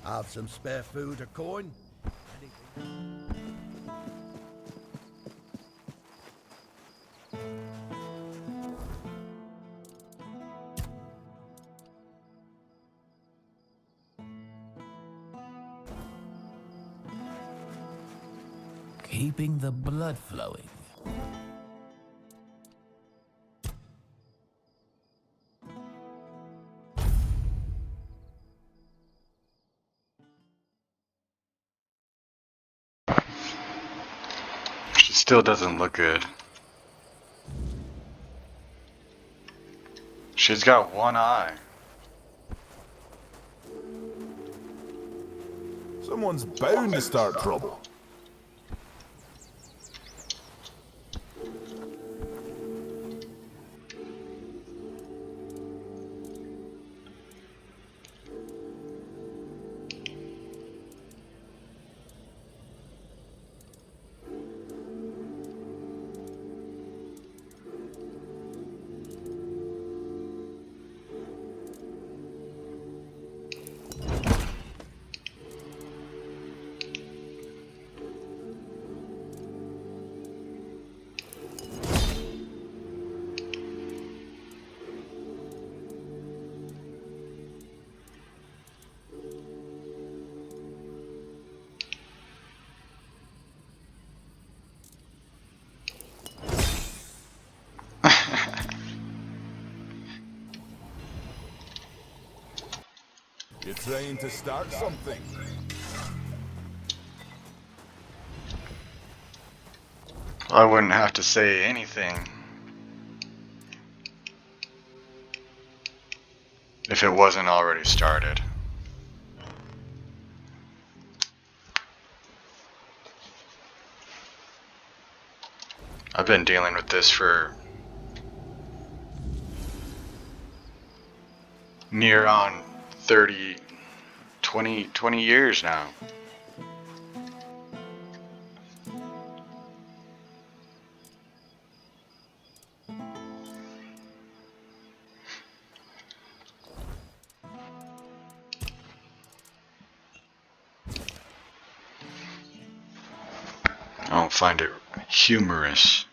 Have some spare food or coin? Anything? Keeping the blood flowing. She still doesn't look good. She's got one eye. Someone's bound to start trouble. You're trying to start something. I wouldn't have to say anything if it wasn't already started. I've been dealing with this for near on 20 years now. I don't find it humorous.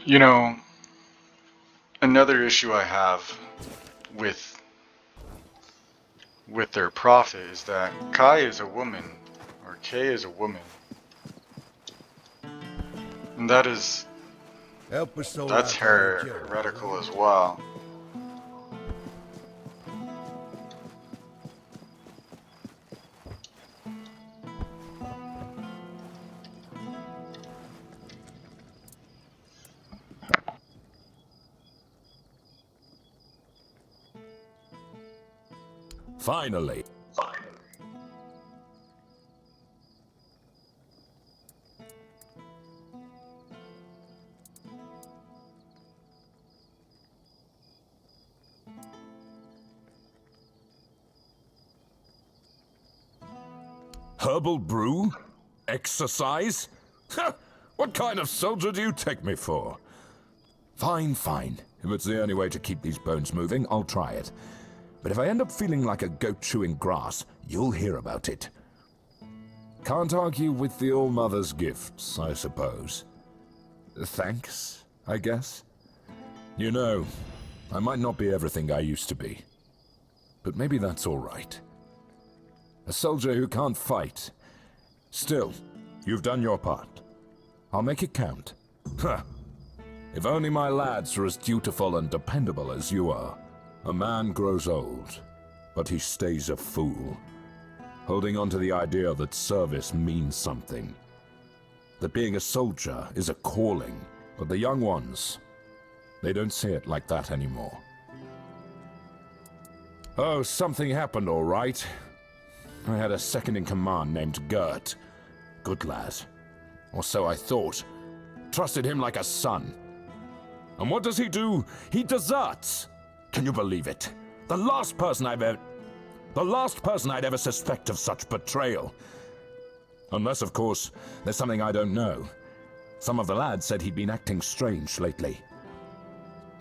You know, another issue I have with their prophet is that Kai is a woman, or Kay is a woman. And that's heretical as well. Finally. Herbal brew? Exercise? Ha! What kind of soldier do you take me for? Fine, fine. If it's the only way to keep these bones moving, I'll try it. But if I end up feeling like a goat chewing grass, you'll hear about it. Can't argue with the All-Mother's gifts, I suppose. Thanks, I guess. You know, I might not be everything I used to be. But maybe that's all right. A soldier who can't fight. Still, you've done your part. I'll make it count. Huh. If only my lads were as dutiful and dependable as you are. A man grows old, but he stays a fool. Holding on to the idea that service means something. That being a soldier is a calling. But the young ones, they don't see it like that anymore. Oh, something happened all right. I had a second-in-command named Gert. Good lad. Or so I thought. Trusted him like a son. And what does he do? He deserts! Can you believe it? The last person I'd ever suspect of such betrayal. Unless, of course, there's something I don't know. Some of the lads said he'd been acting strange lately.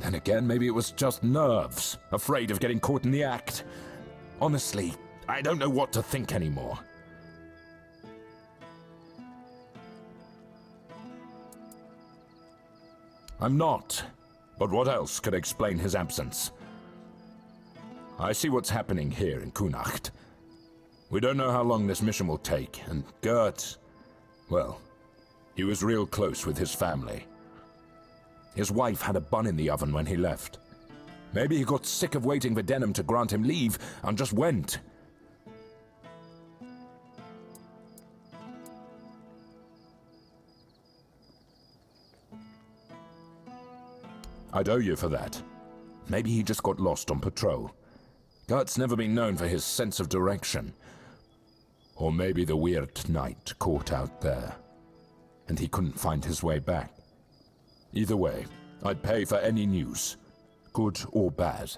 Then again, maybe it was just nerves, afraid of getting caught in the act. Honestly, I don't know what to think anymore. I'm not. But what else could explain his absence? I see what's happening here in Cuanacht. We don't know how long this mission will take, and Gert, well, he was real close with his family. His wife had a bun in the oven when he left. Maybe he got sick of waiting for Denham to grant him leave and just went. I'd owe you for that. Maybe he just got lost on patrol. Gert's never been known for his sense of direction. Or maybe the weird night caught out there, and he couldn't find his way back. Either way, I'd pay for any news, good or bad.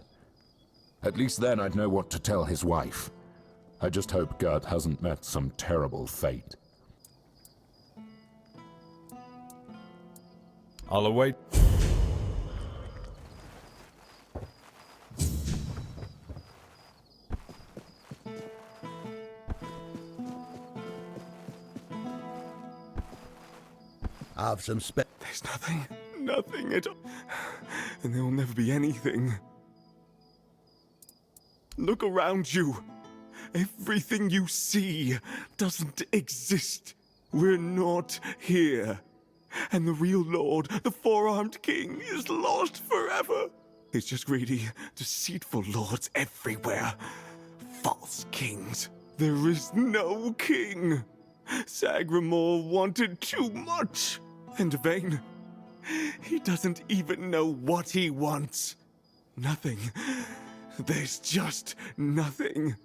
At least then I'd know what to tell his wife. I just hope Gert hasn't met some terrible fate. I'll await. Have some There's nothing at all. And there will never be anything. Look around you. Everything you see doesn't exist. We're not here. And the real Lord, the four-armed king, is lost forever. It's just greedy, deceitful lords everywhere. False kings. There is no king. Sagramore wanted too much. And Vane, he doesn't even know what he wants. Nothing. There's just nothing.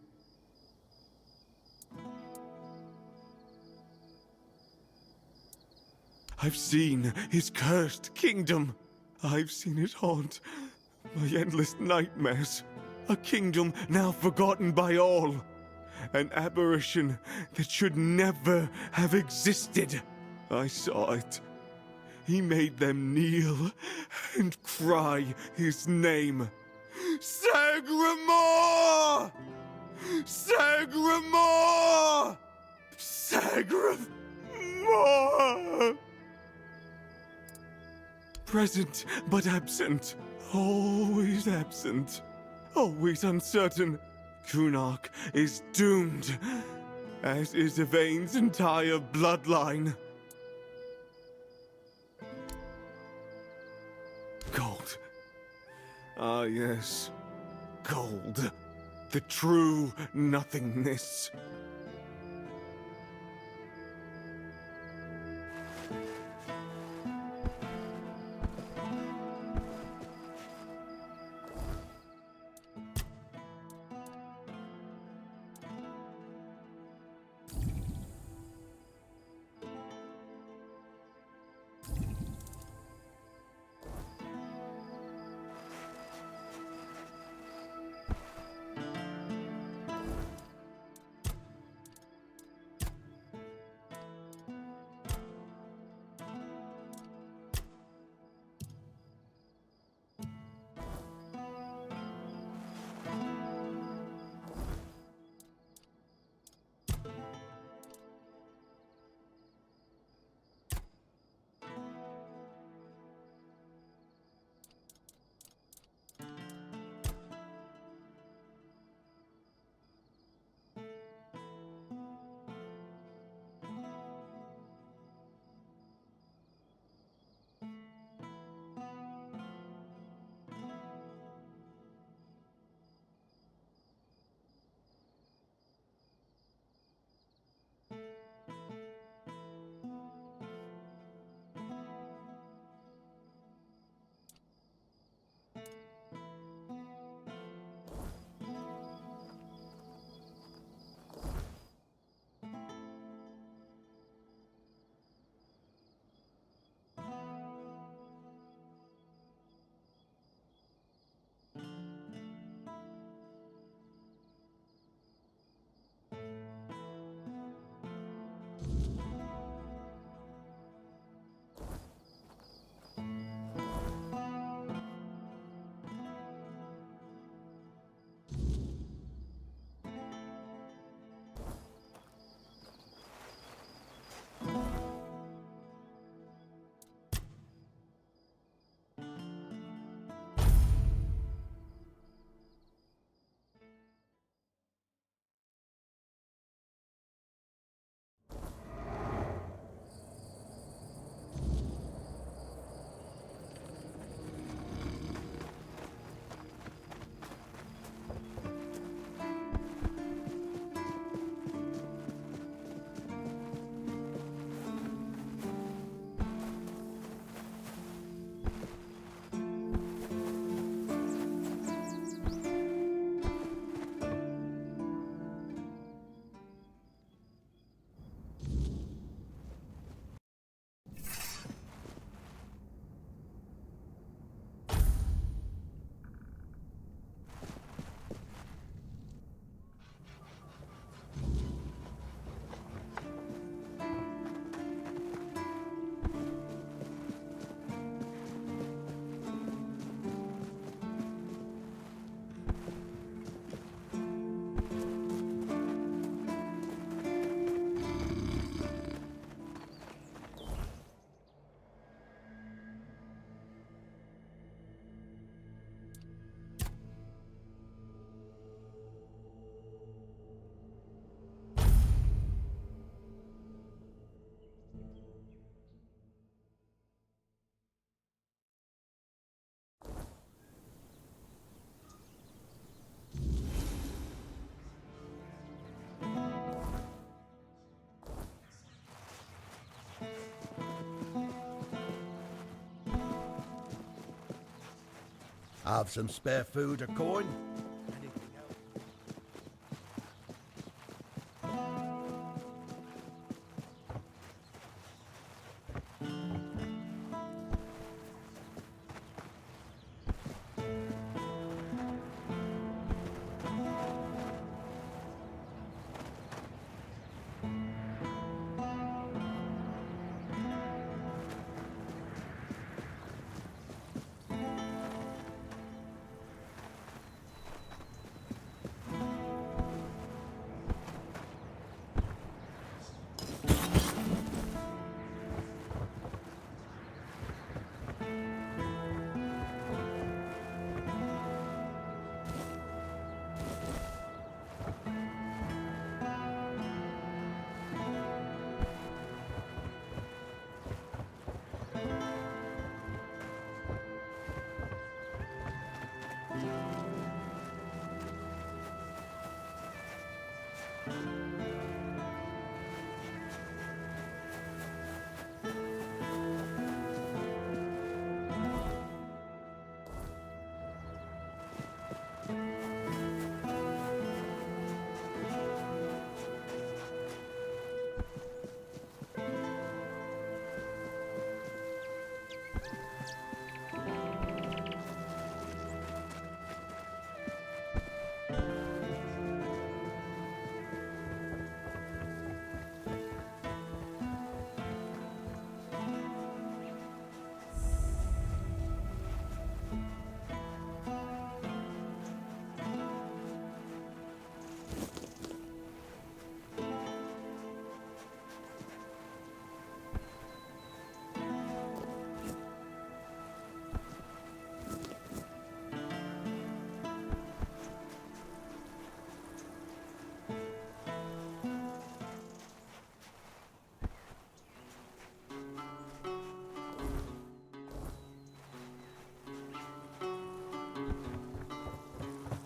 I've seen his cursed kingdom. I've seen it haunt my endless nightmares. A kingdom now forgotten by all. An apparition that should never have existed. I saw it. He made them kneel and cry his name. Sagramore! Sagramore! Sagramore! Present but absent. Always absent. Always uncertain. Cuanacht is doomed, as is Yvain's entire bloodline. Gold. Ah, yes. Gold. The true nothingness. Have some spare food or coin? Anything else?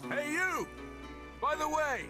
Hey, you! By the way!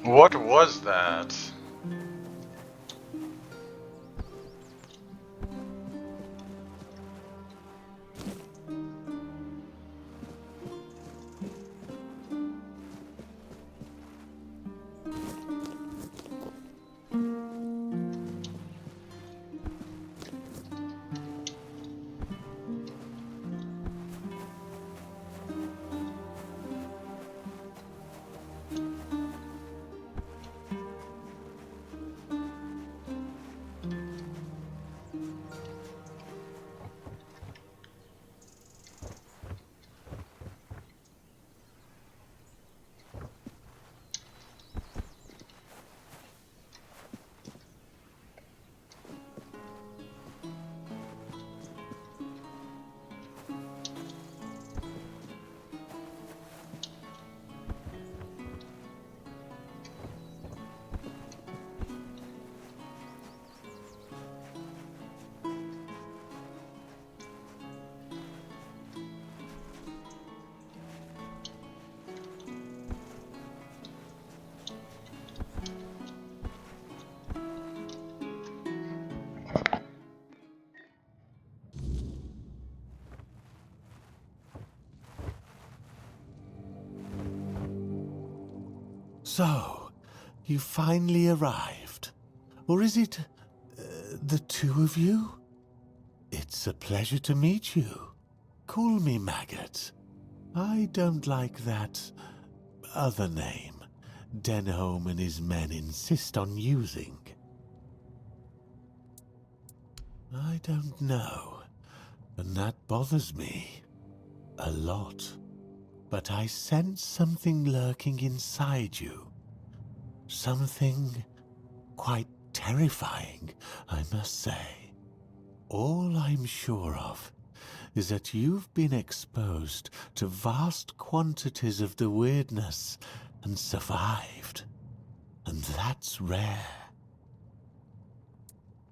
What was that? So, You finally arrived. Or is it the two of you? It's a pleasure to meet you. Call me Maggot. I don't like that other name Denholm and his men insist on using. I don't know, and that bothers me a lot. But I sense something lurking inside you. Something quite terrifying, I must say. All I'm sure of is that you've been exposed to vast quantities of the weirdness and survived. And that's rare.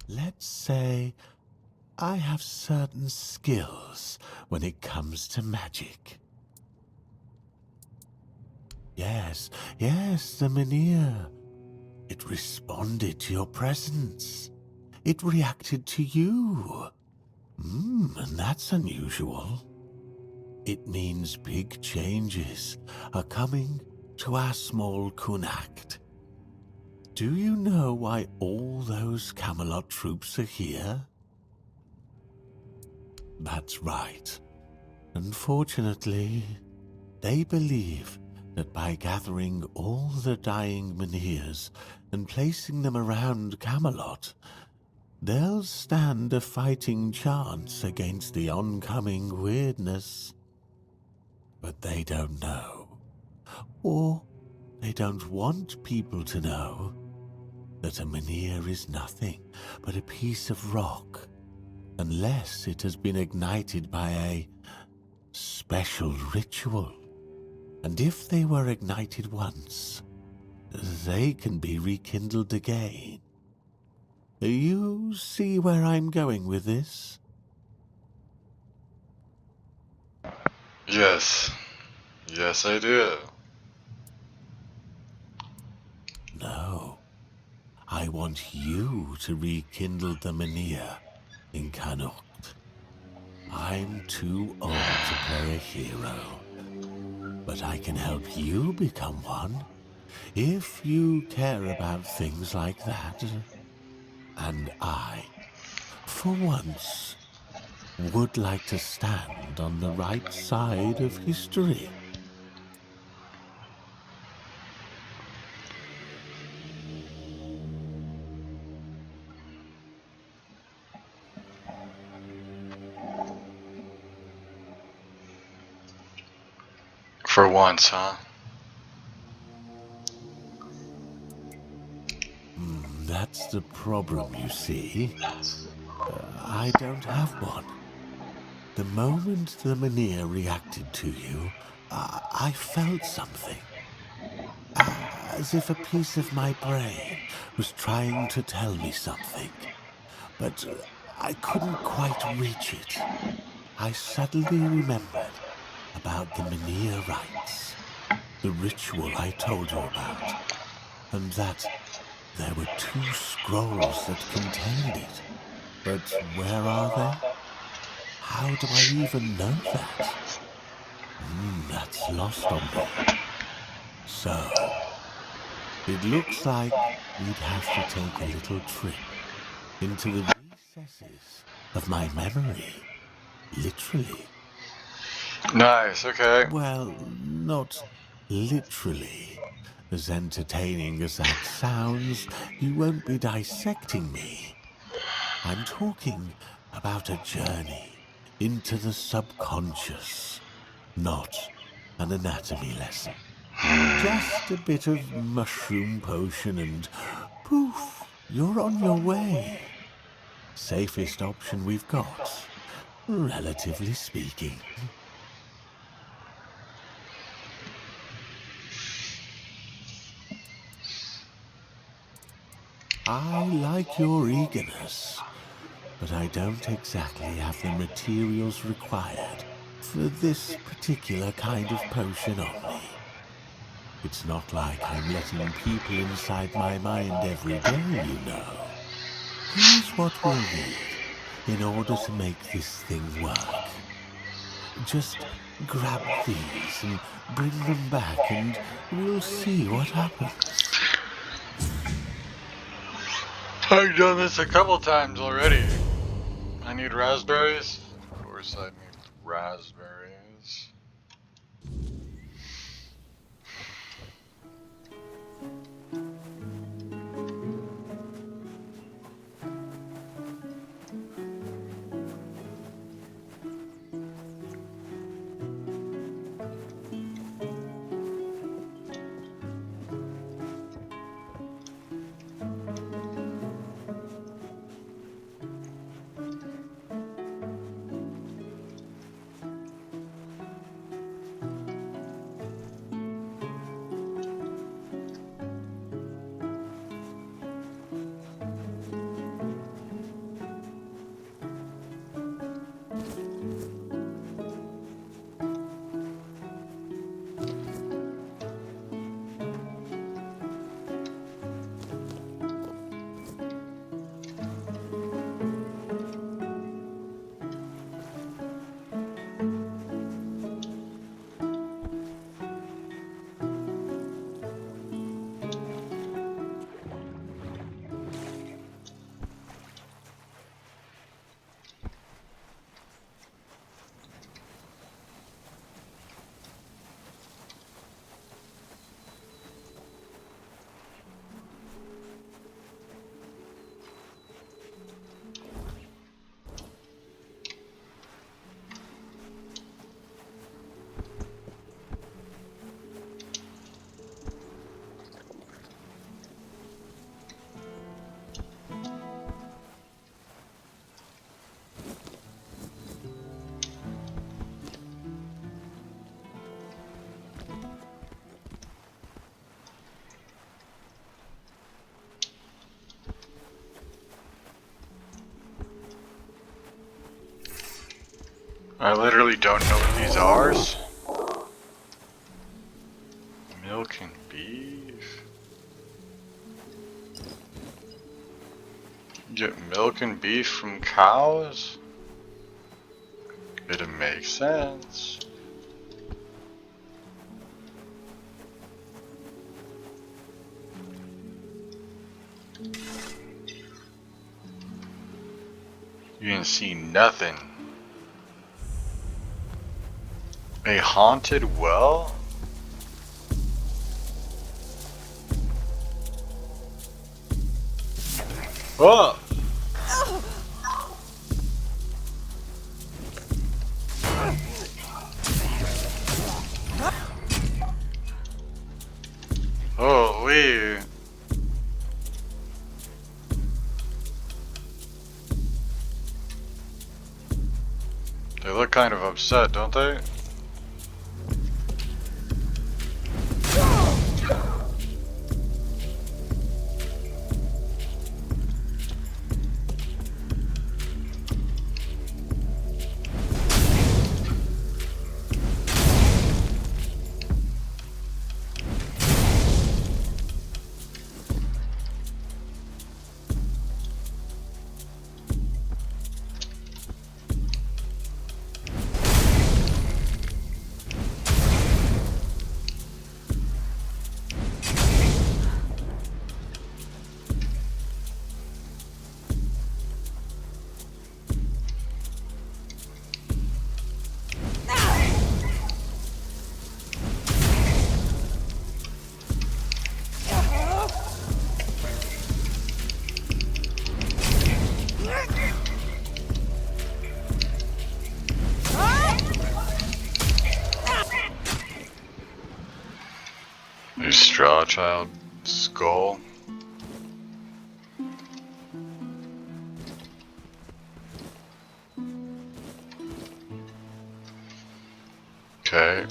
Let's say I have certain skills when it comes to magic. Yes, the Mynheer. It responded to your presence. It reacted to you. And that's unusual. It means big changes are coming to our small Cuanacht. Do you know why all those Camelot troops are here? That's right. Unfortunately, they believe that by gathering all the dying Mynheers and placing them around Camelot, they'll stand a fighting chance against the oncoming weirdness. But they don't know, or they don't want people to know, that a Mynheer is nothing but a piece of rock, unless it has been ignited by a special ritual. And if they were ignited once, they can be rekindled again. You see where I'm going with this? Yes. Yes, I do. No. I want you to rekindle the Mynheer in Cuanacht. I'm too old to play a hero, but I can help you become one, if you care about things like that. And I, for once, would like to stand on the right side of history. For once, huh? That's the problem, you see. I don't have one. The moment the Mynheer reacted to you, I felt something. As if a piece of my brain was trying to tell me something. But I couldn't quite reach it. I suddenly remembered about the Mynheer rites, the ritual I told you about, and that there were 2 scrolls that contained it. But where are they? How do I even know that? That's lost on me. So, it looks like we'd have to take a little trip into the recesses of my memory. Literally. Nice, okay. Well, not literally. As entertaining as that sounds, you won't be dissecting me. I'm talking about a journey into the subconscious, not an anatomy lesson. Just a bit of mushroom potion and poof, you're on your way. Safest option we've got, relatively speaking. I like your eagerness, but I don't exactly have the materials required for this particular kind of potion on me. It's not like I'm letting people inside my mind every day, you know. Here's what we'll need in order to make this thing work. Just grab these and bring them back and we'll see what happens. I've done this a couple times already. I need raspberries. Of course I need raspberries. I literally don't know what these are. Milk and beef. Get milk and beef from cows? It'd make sense. You didn't see nothing. A haunted well? Oh! Holy! They look kind of upset, don't they? A straw child skull. Okay.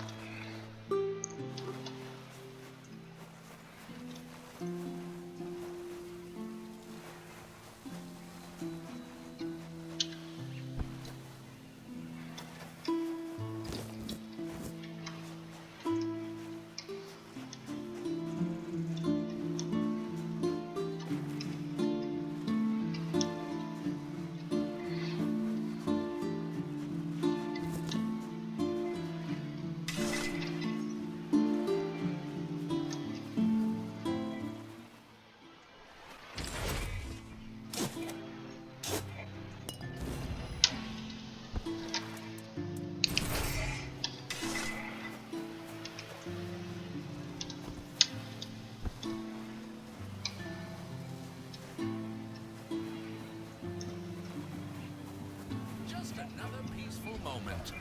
Another peaceful moment.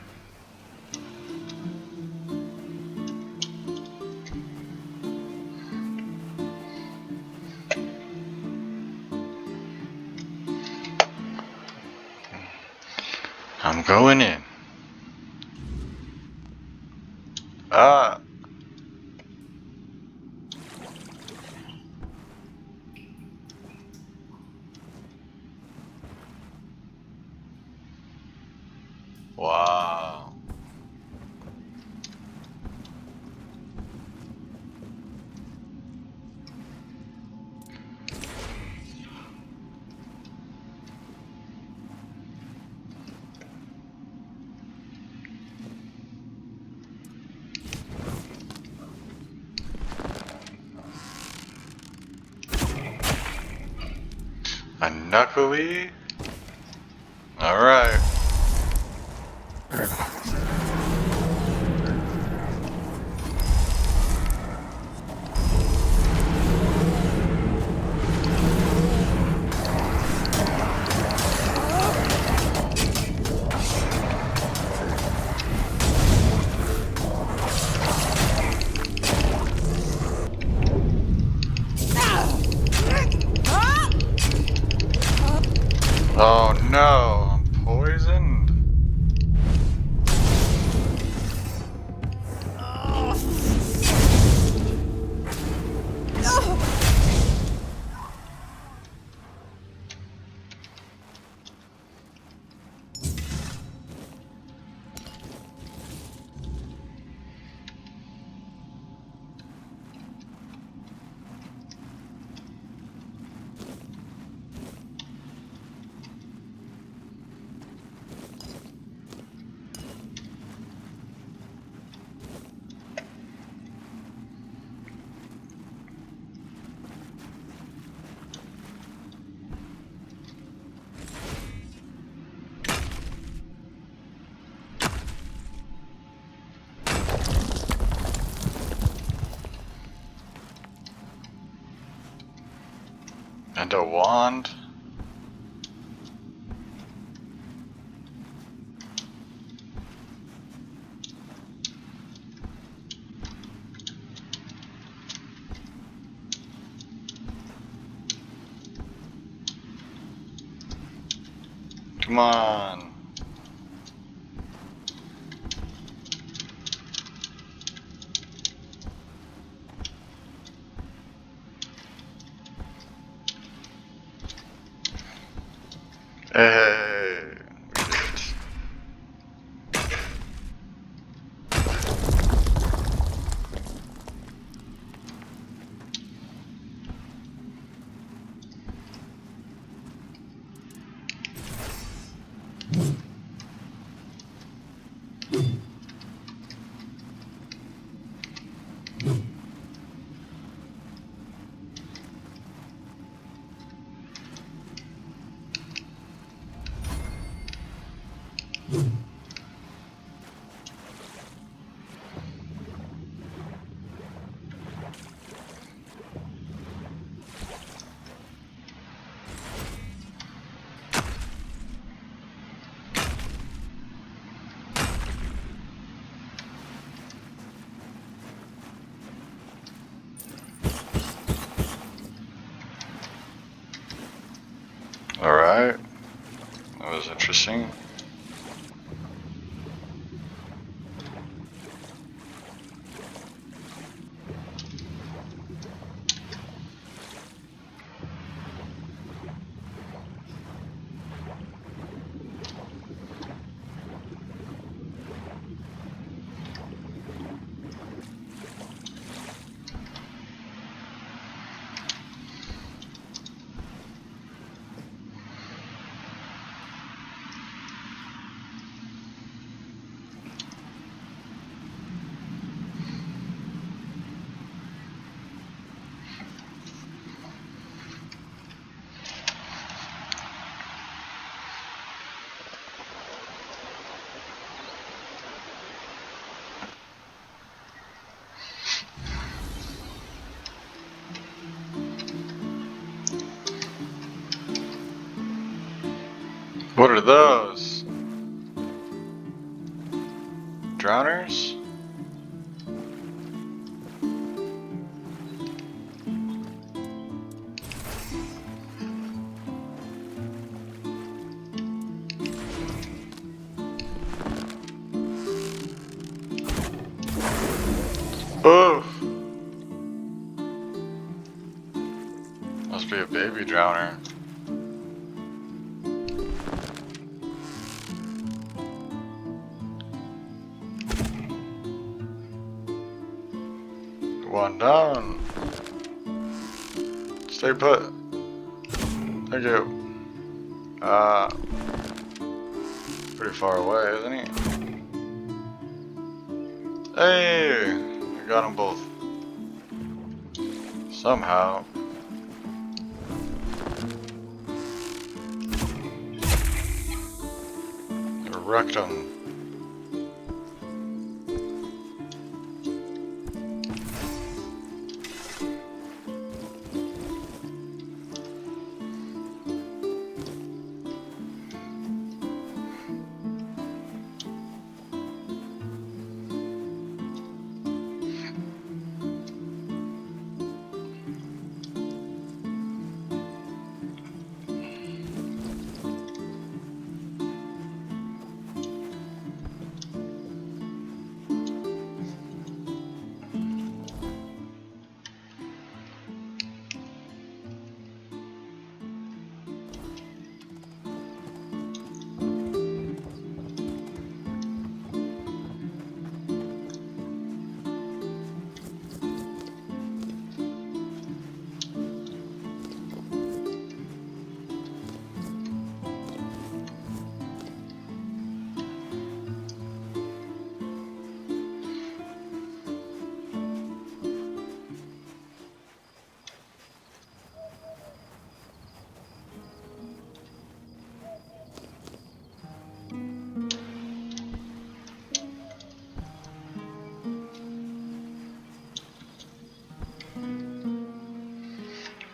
I'm going in. Ah. Wow. A knuckly? Alright. Oh no, I'm poisoned. And a wand? Come on. Hey, we did it. Alright. That was interesting. What are those? drowners? Oh! Must be a baby drowner. One down. Stay put. Thank you. Pretty far away, isn't he? Hey! I got them both. Somehow. I wrecked him.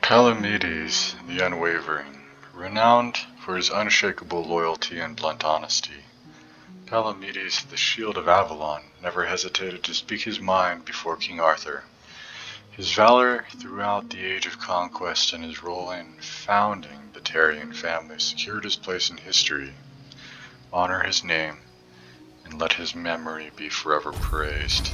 Palamedes, the Unwavering, renowned for his unshakable loyalty and blunt honesty. Palamedes, the Shield of Avalon, never hesitated to speak his mind before King Arthur. His valor throughout the Age of Conquest and his role in founding the Taryon family secured his place in history. Honor his name, and let his memory be forever praised.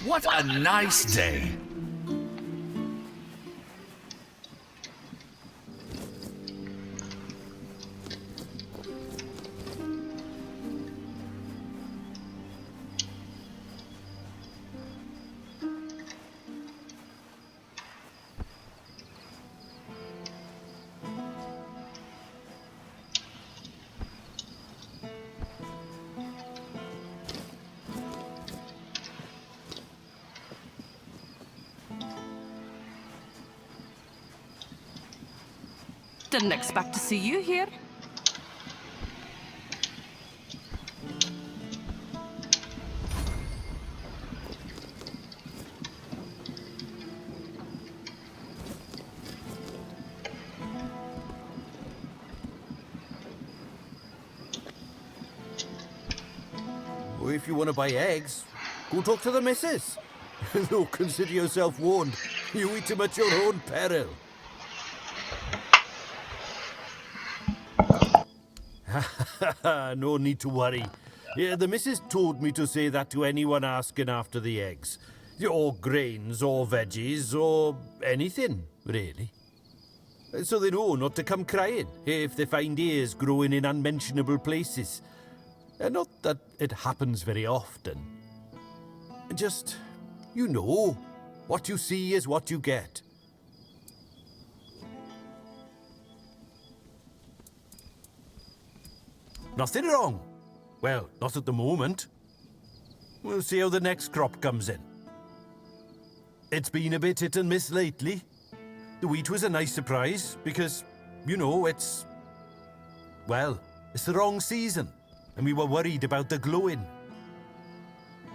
What a nice day! Didn't expect to see you here. Well, if you want to buy eggs, go talk to the missus. No, consider yourself warned. You eat them at your own peril. No need to worry. Yeah, the missus told me to say that to anyone asking after the eggs. Or grains, or veggies, or anything, really. So they know not to come crying if they find ears growing in unmentionable places. Not that it happens very often. Just, you know, what you see is what you get. Nothing wrong. Well, not at the moment. We'll see how the next crop comes in. It's been a bit hit and miss lately. The wheat was a nice surprise because, you know, it's the wrong season and we were worried about the glowing.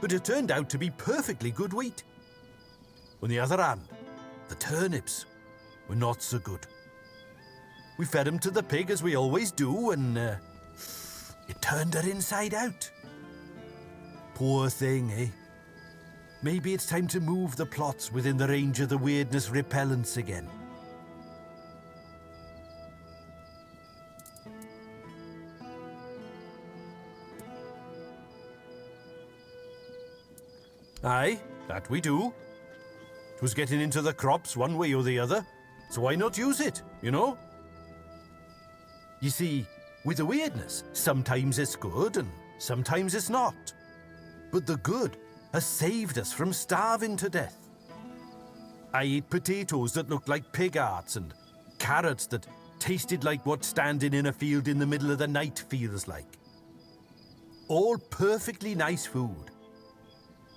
But it turned out to be perfectly good wheat. On the other hand, the turnips were not so good. We fed him to the pig as we always do, and it turned her inside out. Poor thing, eh? Maybe it's time to move the plots within the range of the weirdness repellents again. Aye, that we do. It was getting into the crops one way or the other, so why not use it, you know? You see, with the weirdness, sometimes it's good and sometimes it's not. But the good has saved us from starving to death. I ate potatoes that looked like pig hearts and carrots that tasted like what standing in a field in the middle of the night feels like. All perfectly nice food.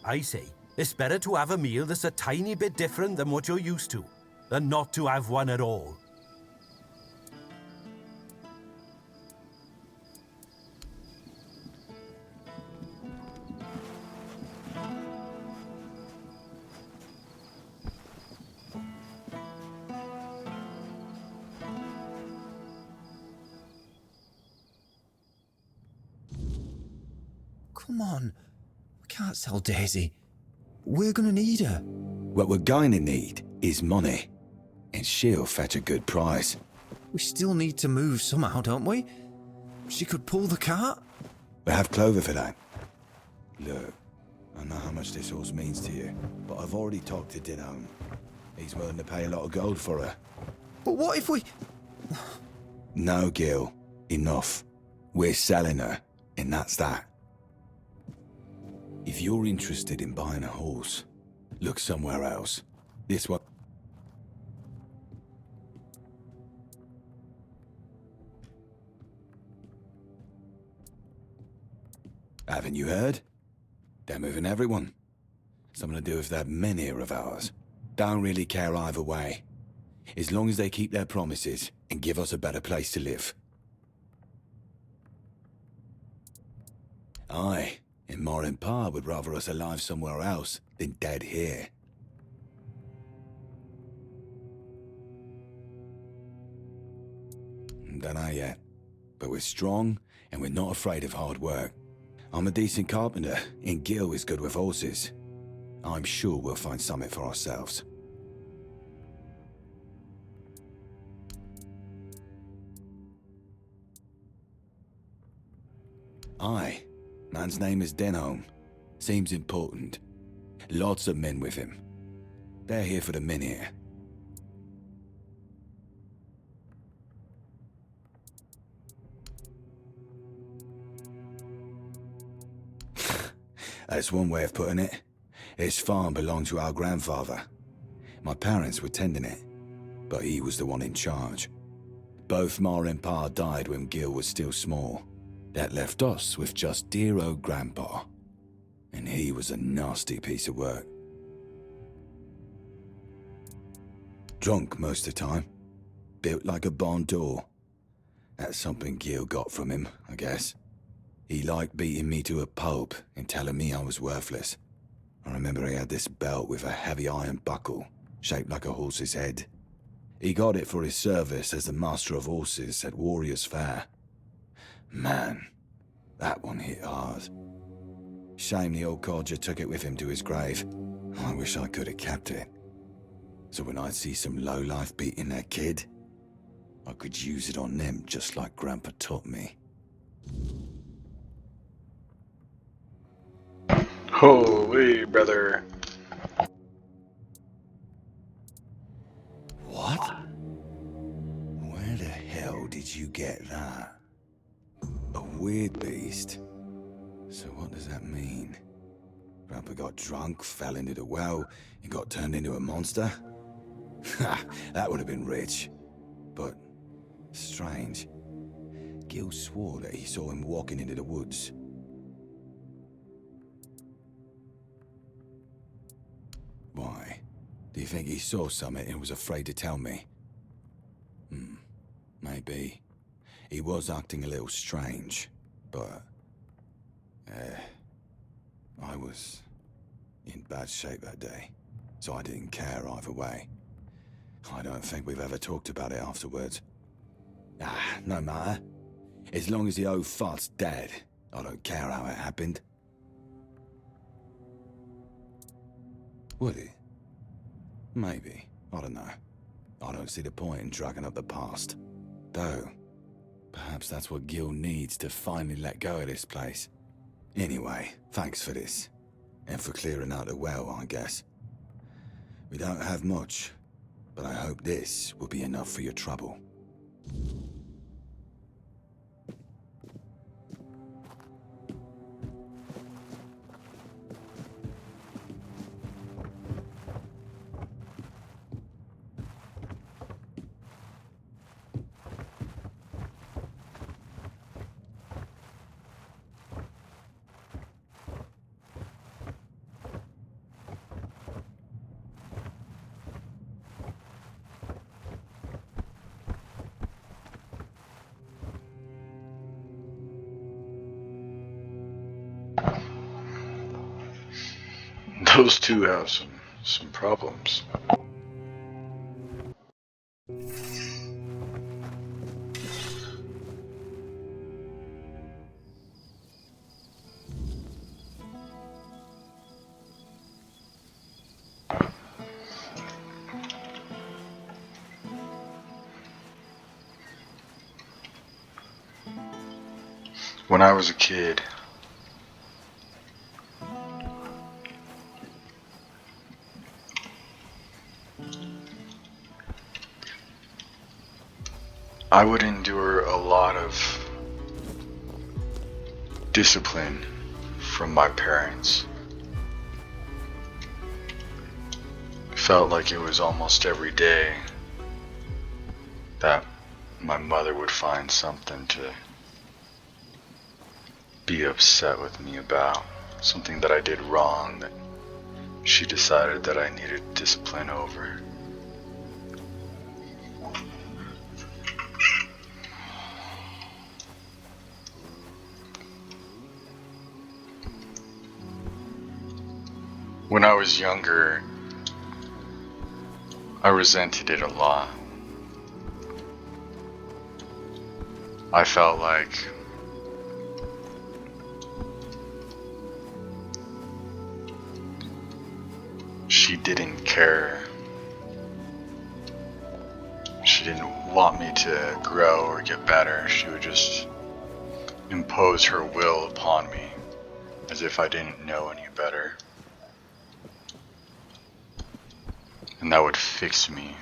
I say, it's better to have a meal that's a tiny bit different than what you're used to, than not to have one at all. Come on. We can't sell Daisy. We're gonna need her. What we're going to need is money, and she'll fetch a good price. We still need to move somehow, don't we? She could pull the cart. We have Clover for that. Look, I know how much this horse means to you, but I've already talked to Dinham. He's willing to pay a lot of gold for her. But what if we... No, Gil. Enough. We're selling her, and that's that. If you're interested in buying a horse, look somewhere else. This one... Haven't you heard? They're moving everyone. Something to do with that menhir of ours. Don't really care either way. As long as they keep their promises and give us a better place to live. Aye, and Morin Pa would rather us alive somewhere else than dead here. Don't know yet, but we're strong and we're not afraid of hard work. I'm a decent carpenter, and Gil is good with horses. I'm sure we'll find something for ourselves. Aye. Man's name is Denholm. Seems important. Lots of men with him. They're here for the menhir. That's one way of putting it. His farm belonged to our grandfather. My parents were tending it, but he was the one in charge. Both Ma and Pa died when Gil was still small. That left us with just dear old Grandpa. And he was a nasty piece of work. Drunk most of the time. Built like a barn door. That's something Gil got from him, I guess. He liked beating me to a pulp and telling me I was worthless. I remember he had this belt with a heavy iron buckle, shaped like a horse's head. He got it for his service as the master of horses at Warriors' Fair. Man, that one hit hard. Shame the old codger took it with him to his grave. I wish I could have kept it. So when I'd see some lowlife beating their kid, I could use it on them just like Grandpa taught me. Holy brother. What? Where the hell did you get that? A weird beast? So what does that mean? Grandpa got drunk, fell into the well, and got turned into a monster? Ha! That would have been rich. But strange. Gil swore that he saw him walking into the woods. Why? Do you think he saw something and was afraid to tell me? Maybe. He was acting a little strange, but... I was in bad shape that day, so I didn't care either way. I don't think we've ever talked about it afterwards. Ah, no matter. As long as the old fart's dead, I don't care how it happened. Would he? Maybe. I don't know. I don't see the point in dragging up the past. Though, perhaps that's what Gil needs to finally let go of this place. Anyway, thanks for this. And for clearing out the well, I guess. We don't have much, but I hope this will be enough for your trouble. Those two have some problems. When I was a kid, I would endure a lot of discipline from my parents. It felt like it was almost every day that my mother would find something to be upset with me about. Something that I did wrong that she decided that I needed discipline over. When I was younger, I resented it a lot. I felt like she didn't care. She didn't want me to grow or get better. She would just impose her will upon me as if I didn't know any better. And that would fix me.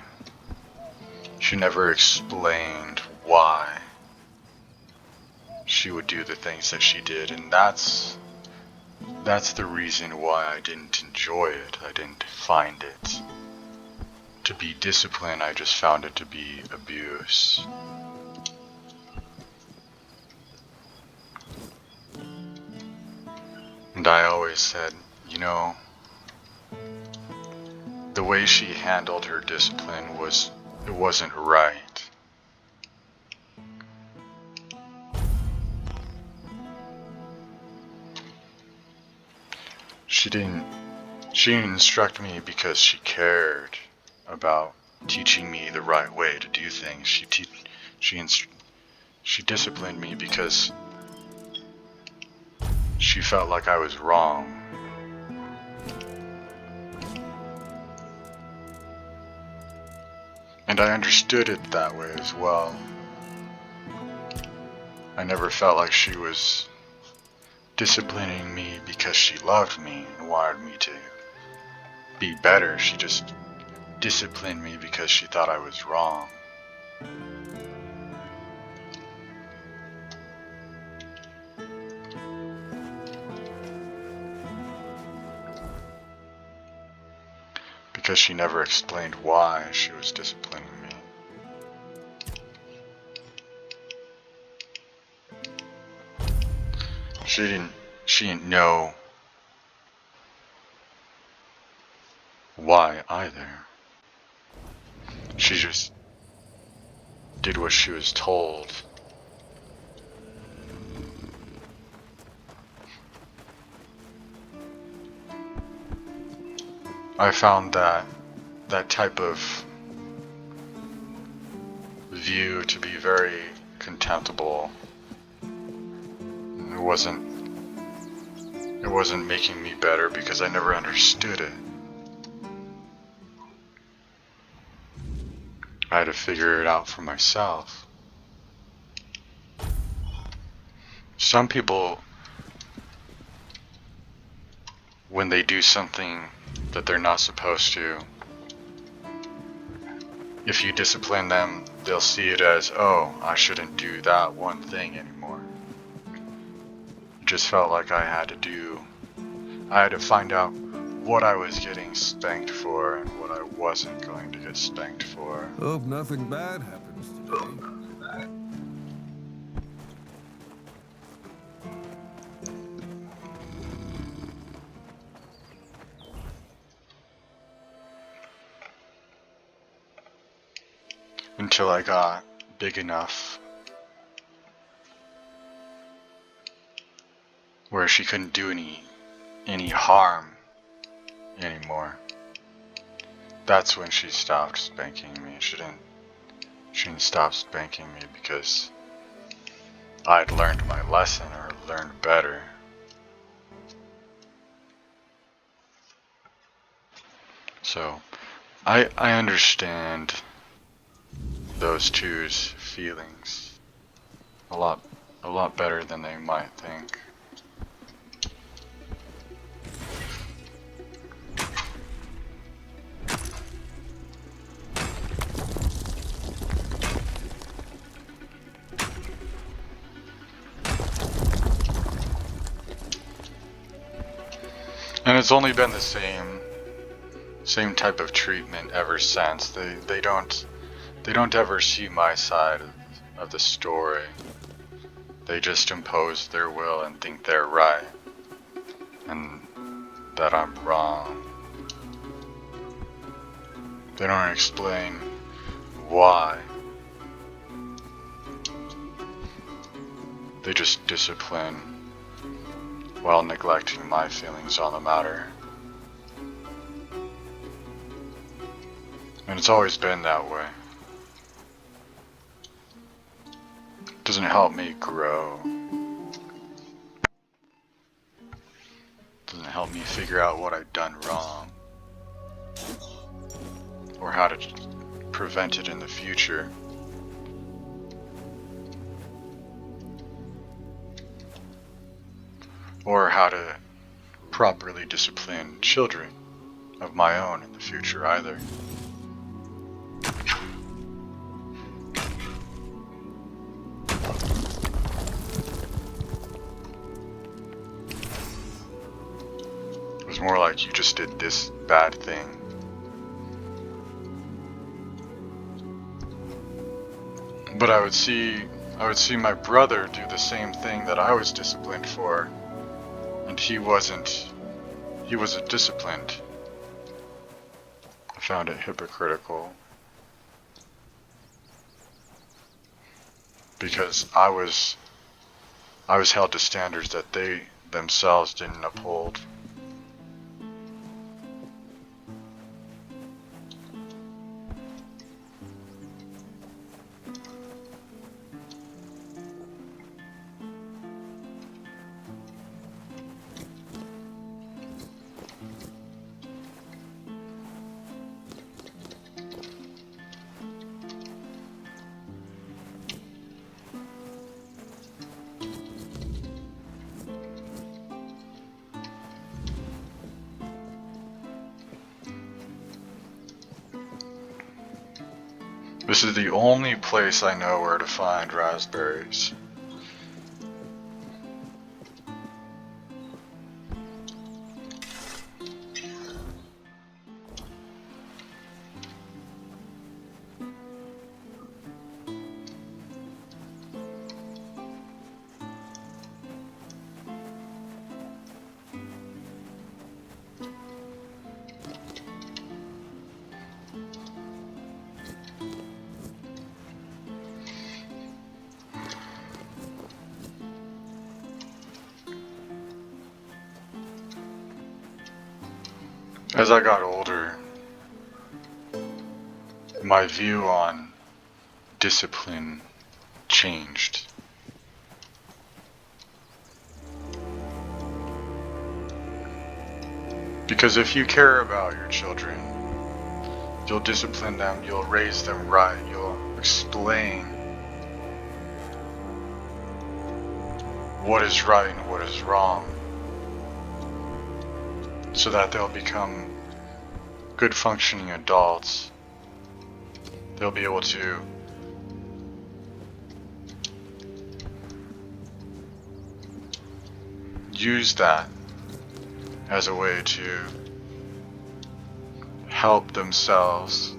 She never explained why she would do the things that she did, and that's the reason why I didn't enjoy it. I didn't find it to be discipline, I just found it to be abuse. And I always said, you know, the way she handled her discipline it wasn't right. She didn't instruct me because she cared about teaching me the right way to do things. She disciplined me because she felt like I was wrong. And I understood it that way as well. I never felt like she was disciplining me because she loved me and wanted me to be better. She just disciplined me because she thought I was wrong. Because she never explained why she was disciplining me. She didn't know why either. She just did what she was told. I found that type of view to be very contemptible. It wasn't making me better because I never understood it. I had to figure it out for myself. Some people, when they do something that they're not supposed to, if you discipline them, they'll see it as, oh, I shouldn't do that one thing anymore. It just felt like I had to find out what I was getting spanked for and what I wasn't going to get spanked for. Hope nothing bad happens today. Until I got big enough where she couldn't do any harm anymore. That's when she stopped spanking me. She didn't stop spanking me because I'd learned my lesson or learned better. So I understand those two's feelings a lot better than they might think. And it's only been the same type of treatment ever since. They don't ever see my side of the story. They just impose their will and think they're right, and that I'm wrong. They don't explain why. They just discipline while neglecting my feelings on the matter. And it's always been that way. It doesn't help me grow. It doesn't help me figure out what I've done wrong, or how to prevent it in the future. Or how to properly discipline children of my own in the future either. It was more like, you just did this bad thing. But I would see my brother do the same thing that I was disciplined for. And he wasn't disciplined. I found it hypocritical. Because I was held to standards that they themselves didn't uphold. This is the only place I know where to find raspberries. As I got older, my view on discipline changed. Because if you care about your children, you'll discipline them, you'll raise them right, you'll explain what is right and what is wrong, so that they'll become good functioning adults. They'll be able to use that as a way to help themselves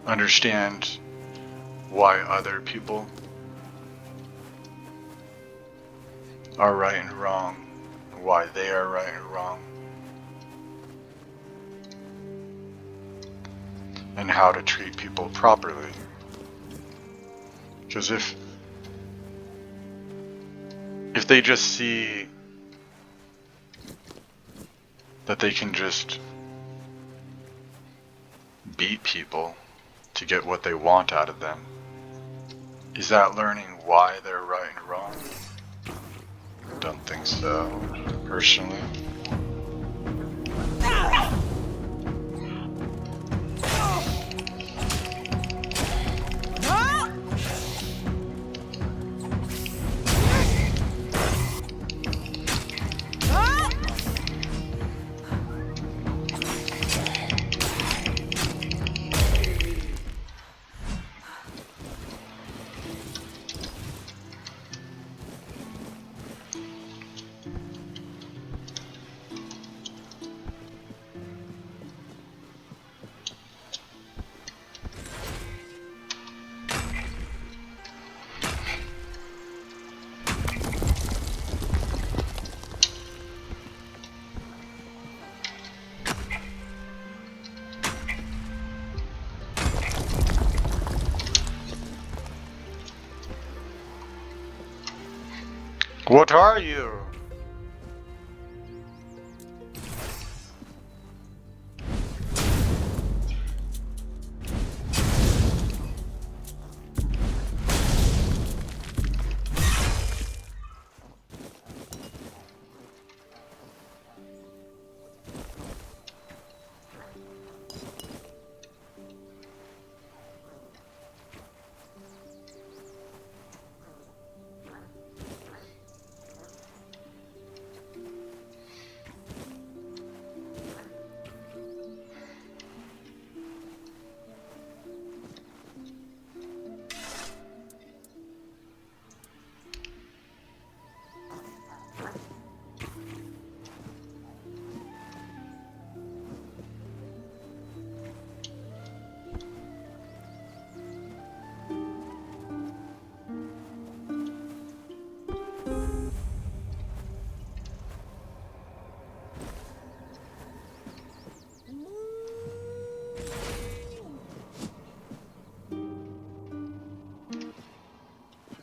understand why other people are right and wrong, why they are right and wrong, and how to treat people properly. Because if they just see that they can just beat people to get what they want out of them, is that learning why they're right and wrong? Don't think so, personally. What are you?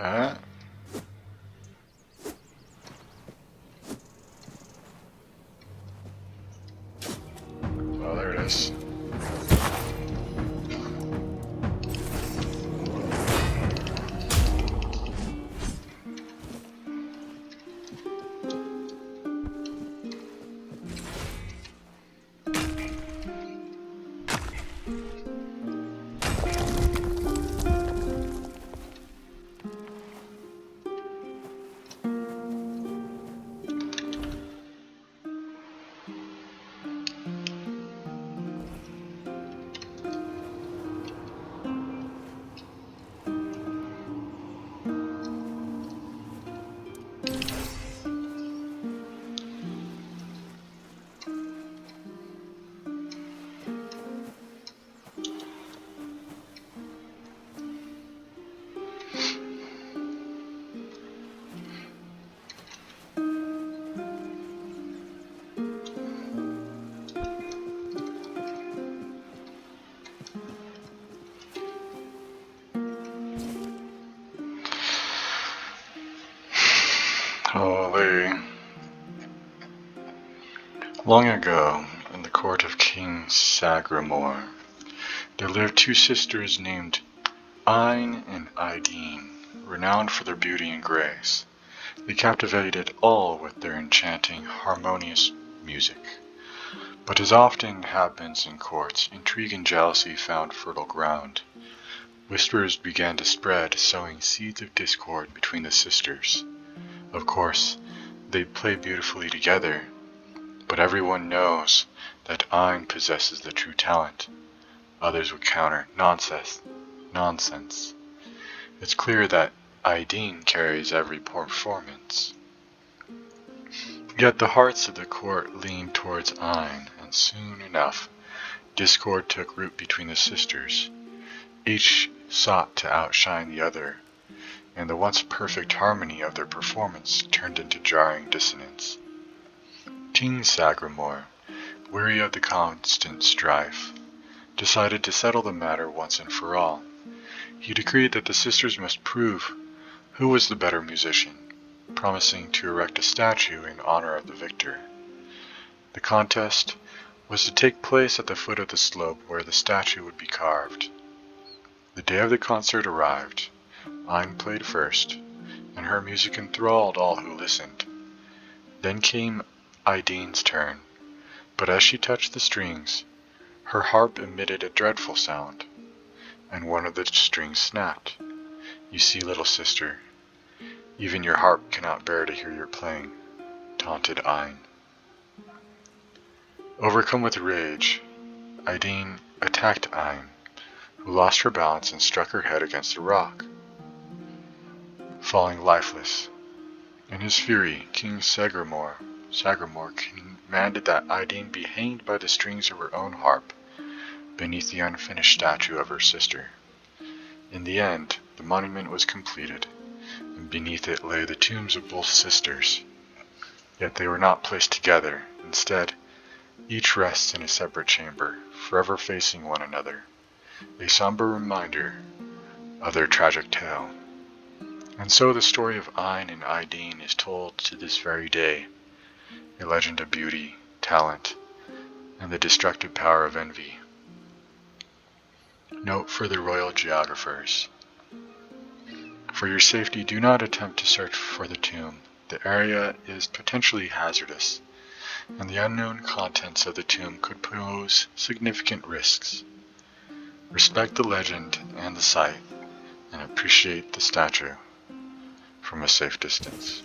Huh? Oh, there it is. Holy. Long ago, in the court of King Sagramore, there lived two sisters named Aine and Ideen, renowned for their beauty and grace. They captivated all with their enchanting, harmonious music. But as often happens in courts, intrigue and jealousy found fertile ground. Whispers began to spread, sowing seeds of discord between the sisters. Of course, they play beautifully together, but everyone knows that Aine possesses the true talent. Others would counter, nonsense. It's clear that Ideen carries every performance. Yet the hearts of the court leaned towards Aine, and soon enough, discord took root between the sisters. Each sought to outshine the other, and the once perfect harmony of their performance turned into jarring dissonance. King Sagramore, weary of the constant strife, decided to settle the matter once and for all. He decreed that the sisters must prove who was the better musician, promising to erect a statue in honor of the victor. The contest was to take place at the foot of the slope where the statue would be carved. The day of the concert arrived. Aine played first, and her music enthralled all who listened. Then came Ideen's turn, but as she touched the strings, her harp emitted a dreadful sound, and one of the strings snapped. You see, little sister, even your harp cannot bear to hear your playing, taunted Aine. Overcome with rage, Ideen attacked Aine, who lost her balance and struck her head against a rock, falling lifeless. In his fury, King Sagramore commanded that Ideen be hanged by the strings of her own harp beneath the unfinished statue of her sister. In the end, the monument was completed, and beneath it lay the tombs of both sisters. Yet they were not placed together. Instead, each rests in a separate chamber, forever facing one another, a somber reminder of their tragic tale. And so the story of Aine and Ideen is told to this very day, a legend of beauty, talent, and the destructive power of envy. Note for the royal geographers: for your safety, do not attempt to search for the tomb. The area is potentially hazardous, and the unknown contents of the tomb could pose significant risks. Respect the legend and the site, and appreciate the statue from a safe distance.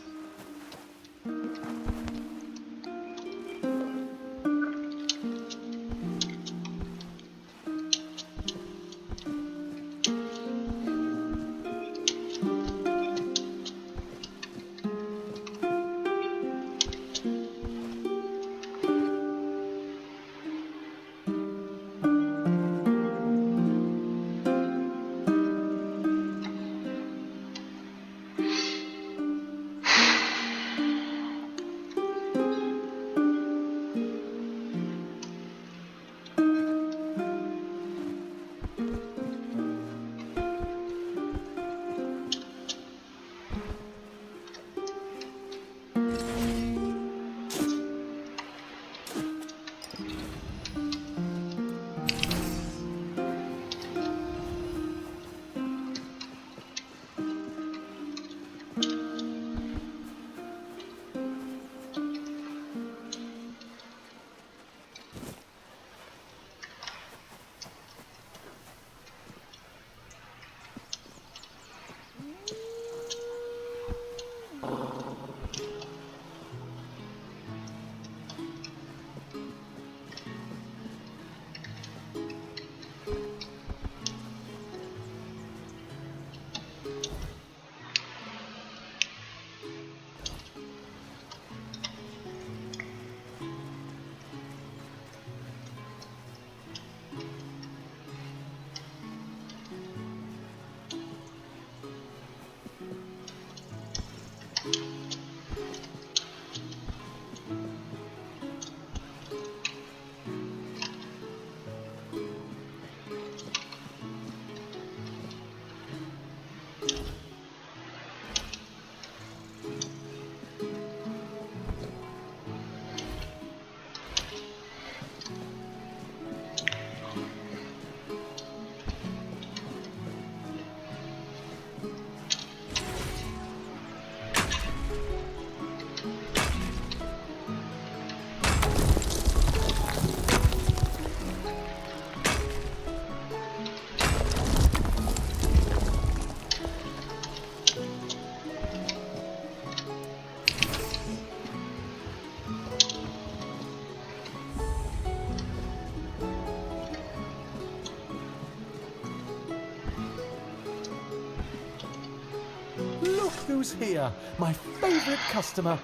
who's here? My favourite customer.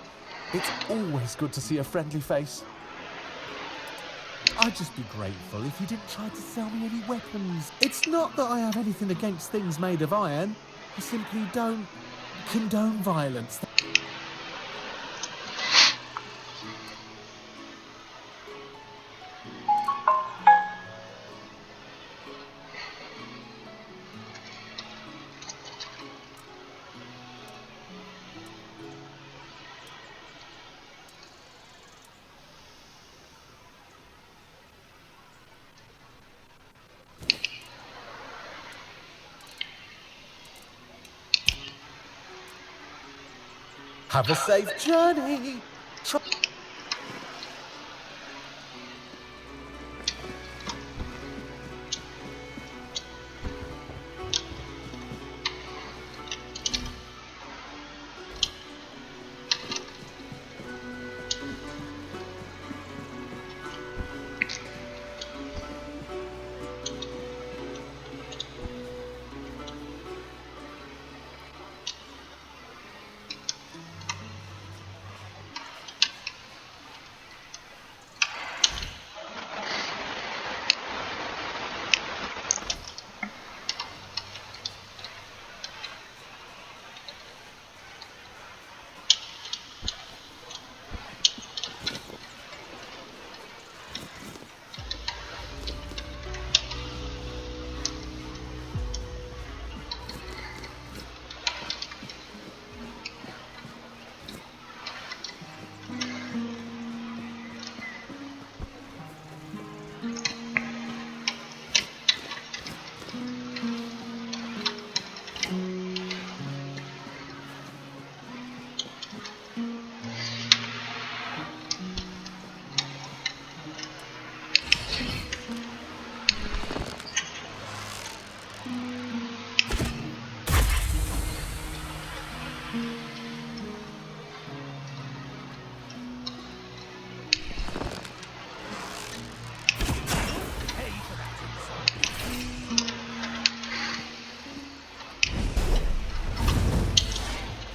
It's always good to see a friendly face. I'd just be grateful if you didn't try to sell me any weapons. It's not that I have anything against things made of iron. I simply don't condone violence. Have a safe journey.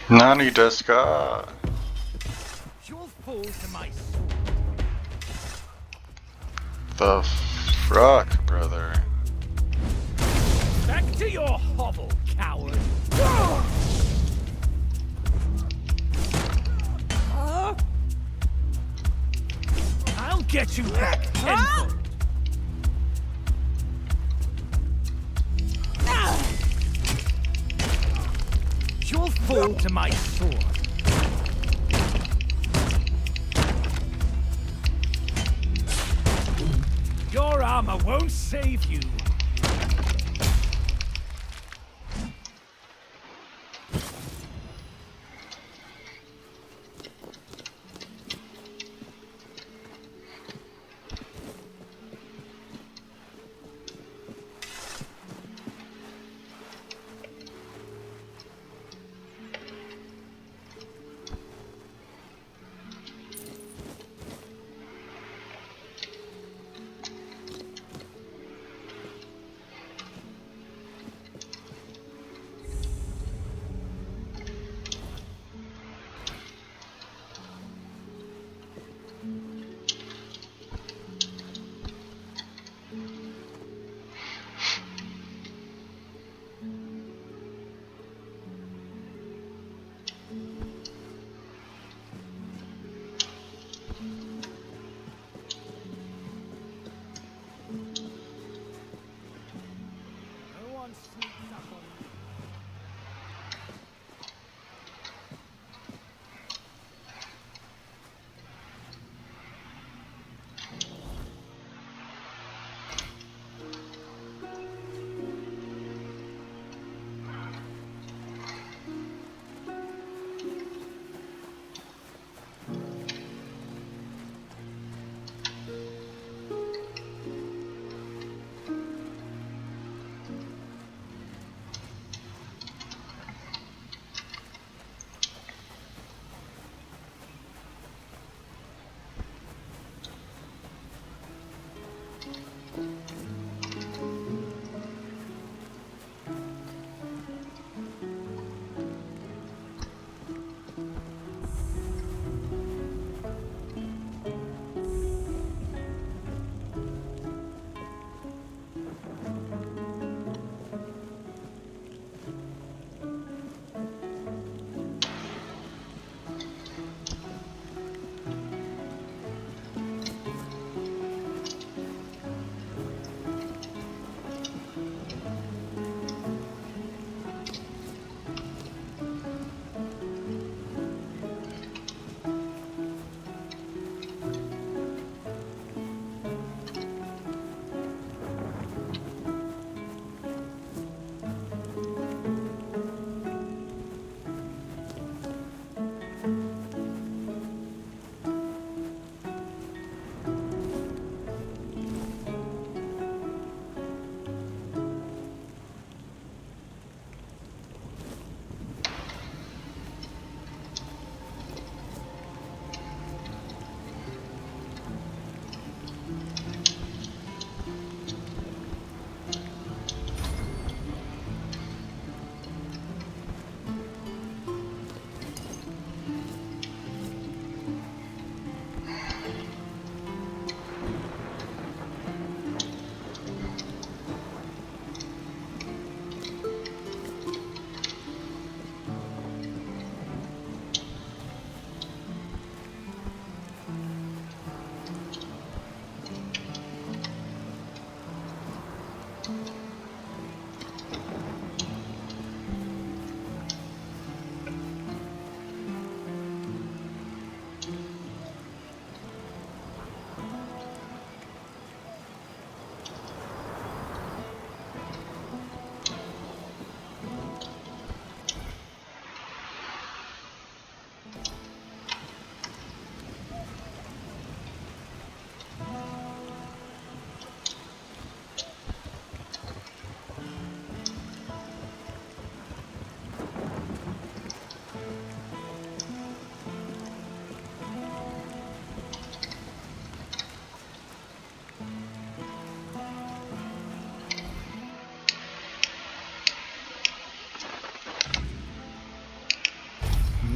Nani desu ka? You'll fall to my The fuck, brother? back to your hovel, coward. I'll get you back tenfold. You'll fall to my sword. Your armor won't save you.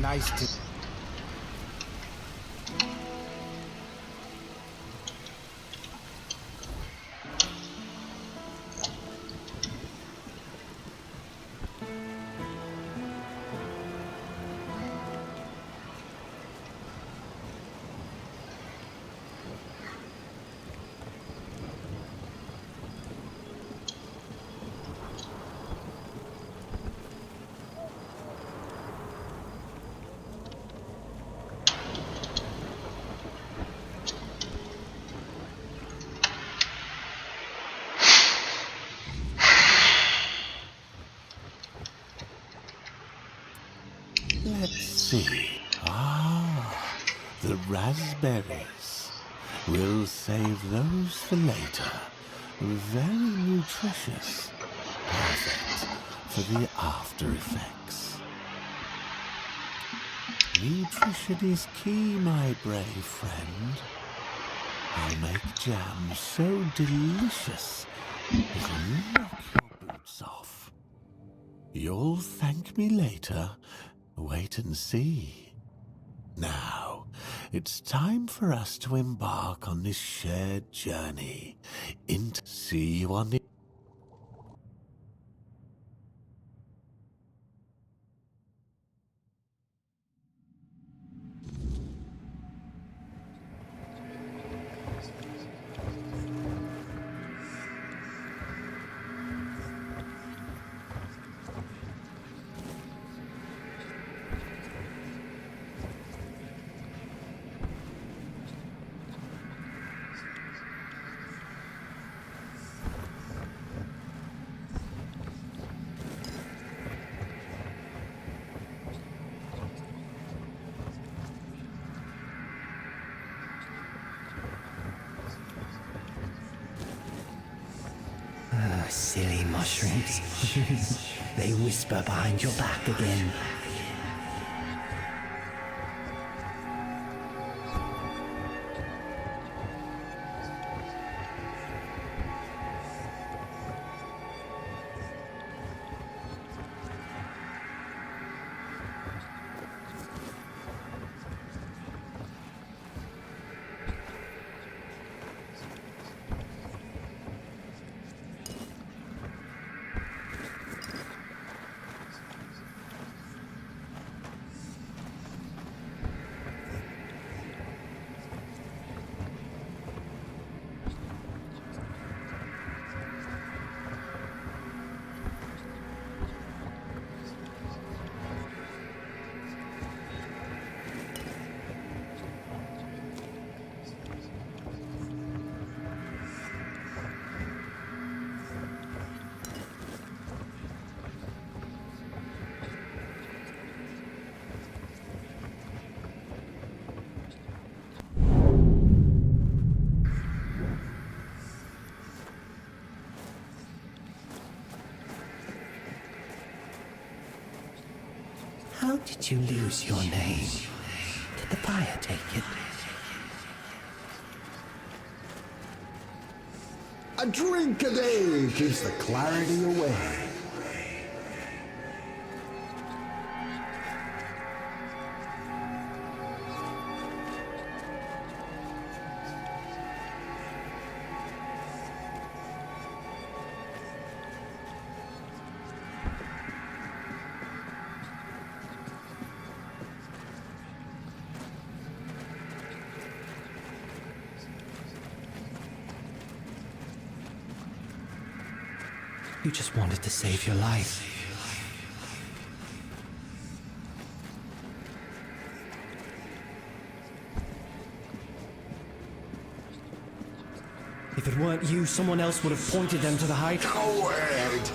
Nice to... Let's see. Ah, the raspberries. We'll save those for later. Very nutritious. Perfect for the after effects. Nutrition is key, my brave friend. I'll make jam so delicious it'll knock your boots off. You'll thank me later. Wait and see. Now, it's time for us to embark on this shared journey. See you on the... Silly mushrooms. They whisper behind your back again. How did you lose your name? Did the fire take it? A drink a day keeps the clarity away. You just wanted to save your life. If it weren't you, someone else would have pointed them to the height. Coward!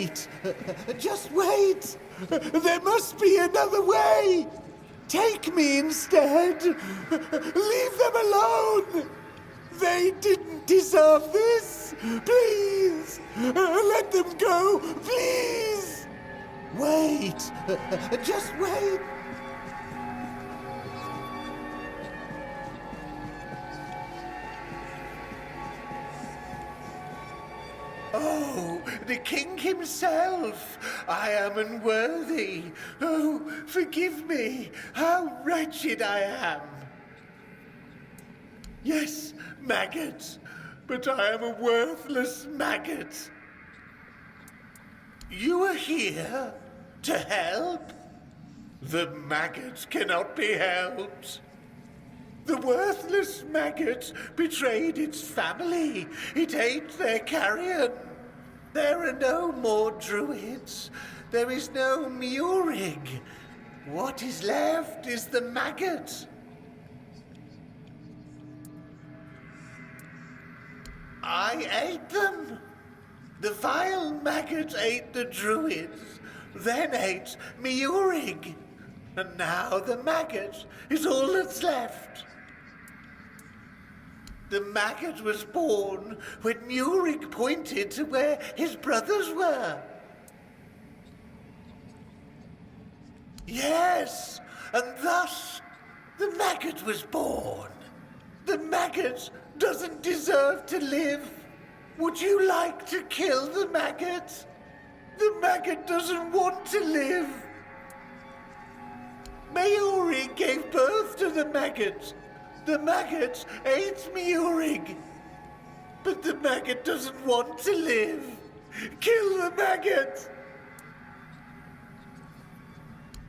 Wait! Just wait! There must be another way! Take me instead! Leave them alone! They didn't deserve this! Please! Let them go! Please! Wait! Just wait! Oh, the king himself! I am unworthy. Oh, forgive me. How wretched I am. Yes, maggot, but I am a worthless maggot. You are here to help? The maggot cannot be helped. The worthless maggot betrayed its family. It ate their carrion. There are no more druids. There is no Murig. What is left is the maggot. I ate them. The vile maggot ate the druids, then ate Murig. And now the maggot is all that's left. The maggot was born when Murig pointed to where his brothers were. Yes, and thus the maggot was born. The maggot doesn't deserve to live. Would you like to kill the maggot? The maggot doesn't want to live. Murig gave birth to the maggot. The maggot ate Murig. But the maggot doesn't want to live. Kill the maggot!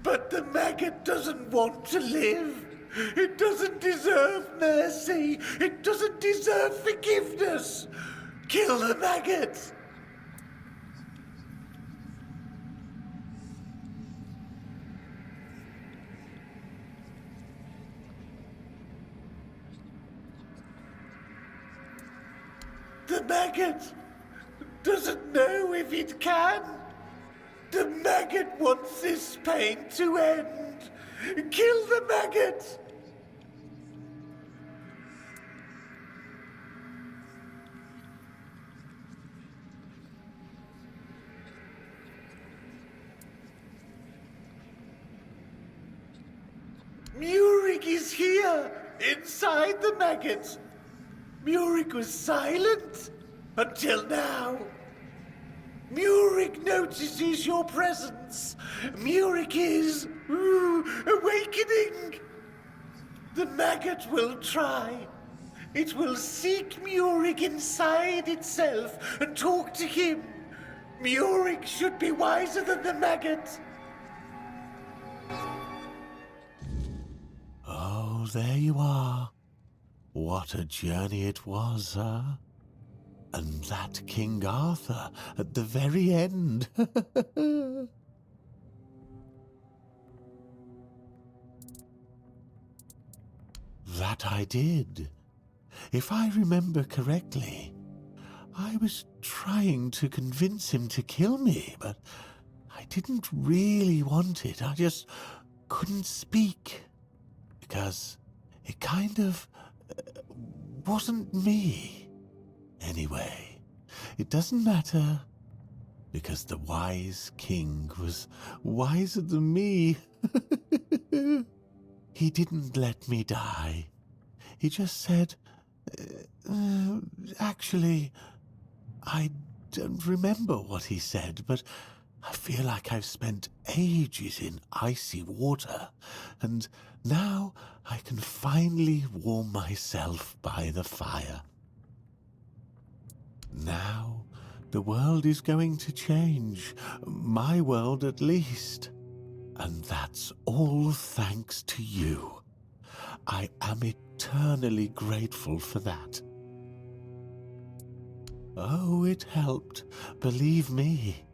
But the maggot doesn't want to live. It doesn't deserve mercy. It doesn't deserve forgiveness. Kill the maggot! The maggot doesn't know if it can. The maggot wants this pain to end. Kill the maggot! Murig is here, inside the maggot. Murig was silent until now. Murig notices your presence. Murig is awakening. The maggot will try. It will seek Murig inside itself and talk to him. Murig should be wiser than the maggot. Oh, there you are. What a journey it was, huh? And that King Arthur at the very end. That I did. If I remember correctly, I was trying to convince him to kill me, but I didn't really want it. I just couldn't speak. Because it kind of wasn't me. Anyway, it doesn't matter, because the wise king was wiser than me. He didn't let me die. He just said, actually, I don't remember what he said, but I feel like I've spent ages in icy water, and now I can finally warm myself by the fire. Now, the world is going to change, my world at least. And that's all thanks to you. I am eternally grateful for that. Oh, it helped, believe me.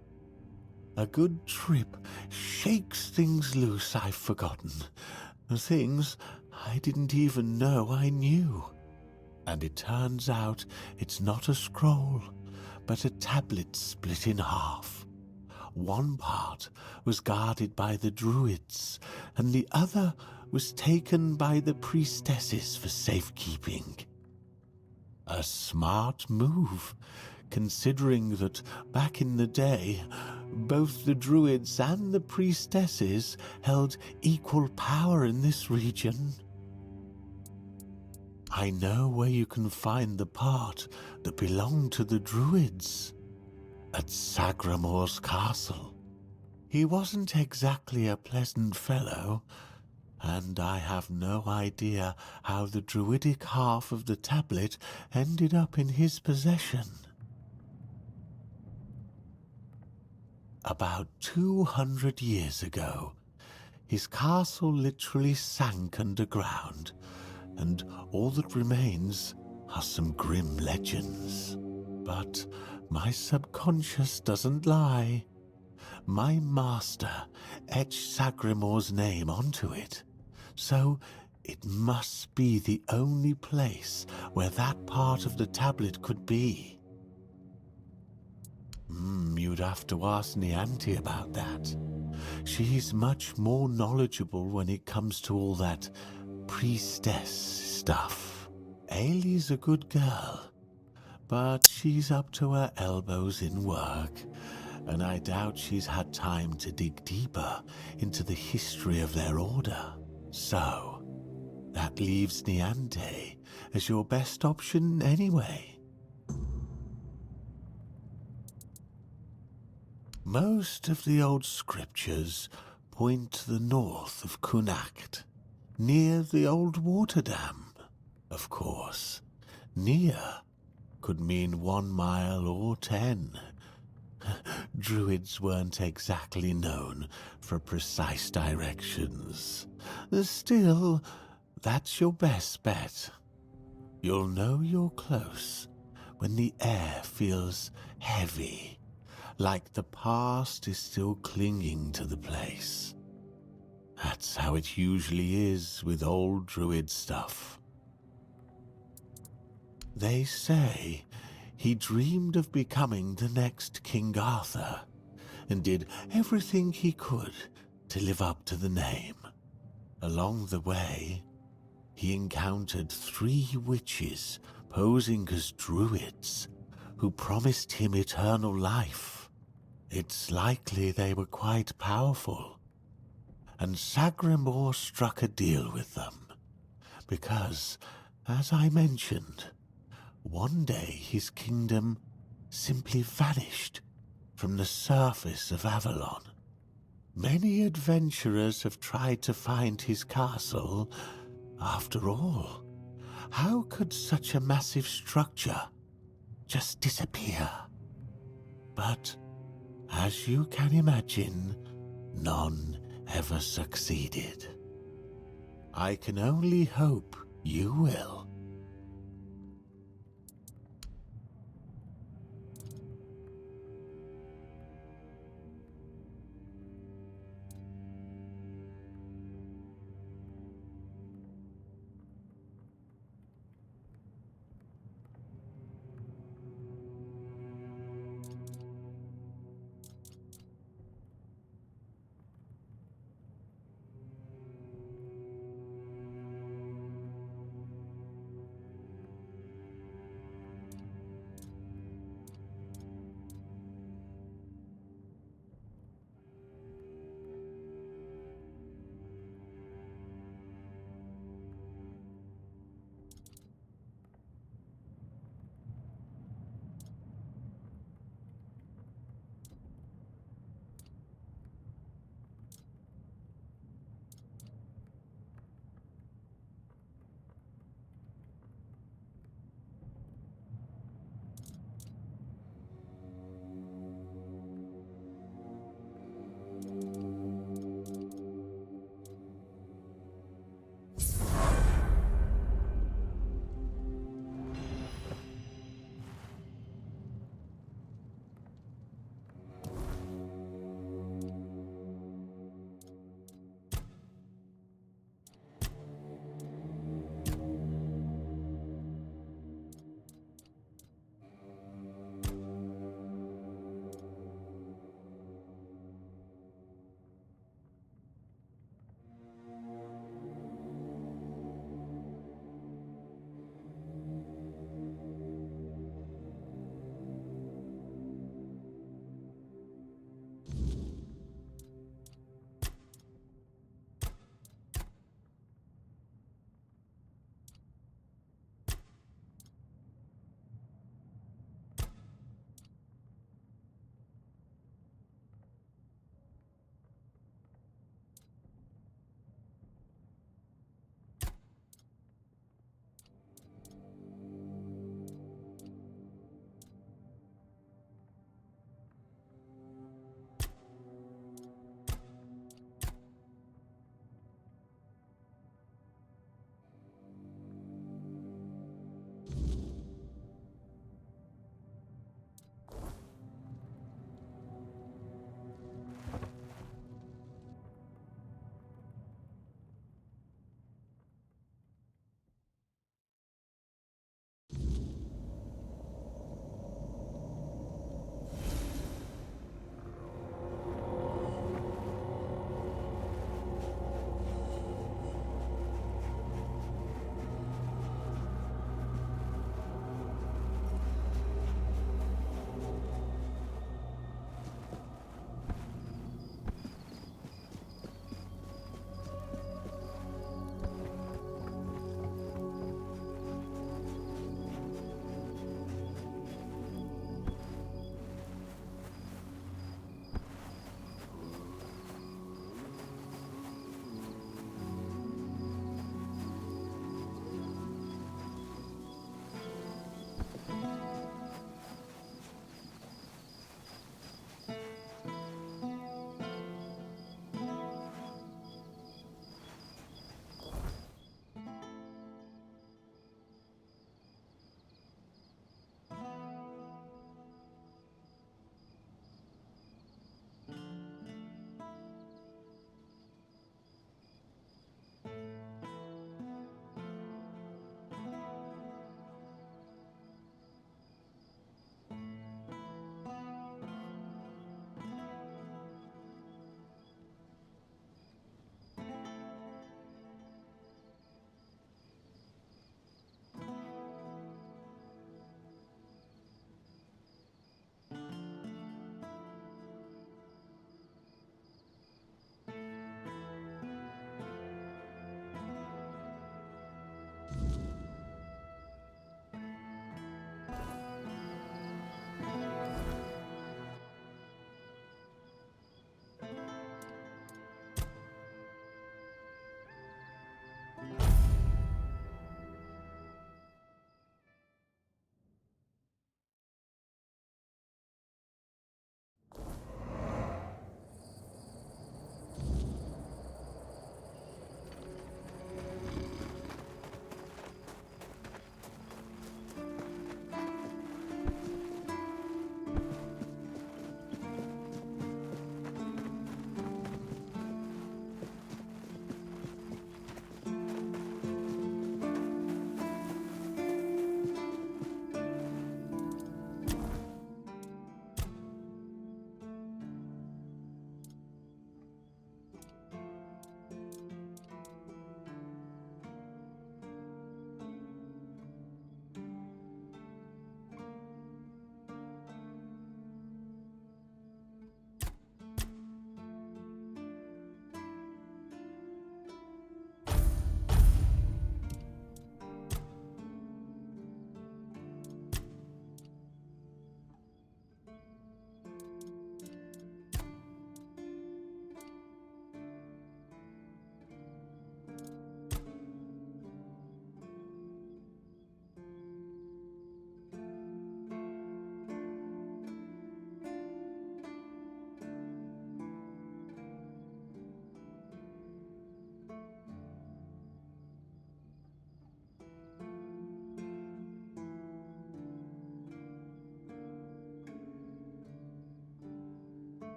A good trip shakes things loose I've forgotten. Things I didn't even know I knew. And it turns out it's not a scroll, but a tablet split in half. one part was guarded by the druids, and the other was taken by the priestesses for safekeeping. A smart move, considering that back in the day, both the druids and the priestesses held equal power in this region. I know where you can find the part that belonged to the druids, at Sagramor's castle. He wasn't exactly a pleasant fellow, and I have no idea how the druidic half of the tablet ended up in his possession. About 200 years ago, his castle literally sank underground, and all that remains are some grim legends. But my subconscious doesn't lie. My master etched Sagramor's name onto it, so it must be the only place where that part of the tablet could be. You'd have to ask Nianti about that. She's much more knowledgeable when it comes to all that priestess stuff. Ailey's a good girl, but she's up to her elbows in work, and I doubt she's had time to dig deeper into the history of their order. So, that leaves Nianti as your best option anyway. Most of the old scriptures point to the north of Cuanacht, near the old water dam. Of course, near could mean 1 mile or 10. Druids weren't exactly known for precise directions. Still, that's your best bet. You'll know you're close when the air feels heavy, like the past is still clinging to the place. That's how it usually is with old druid stuff. They say he dreamed of becoming the next King Arthur, and did everything he could to live up to the name. Along the way, he encountered 3 witches posing as druids who promised him eternal life. It's likely they were quite powerful, and Sagramor struck a deal with them, because, as I mentioned, one day his kingdom simply vanished from the surface of Avalon. Many adventurers have tried to find his castle. After all, how could such a massive structure just disappear? But as you can imagine, none ever succeeded. I can only hope you will.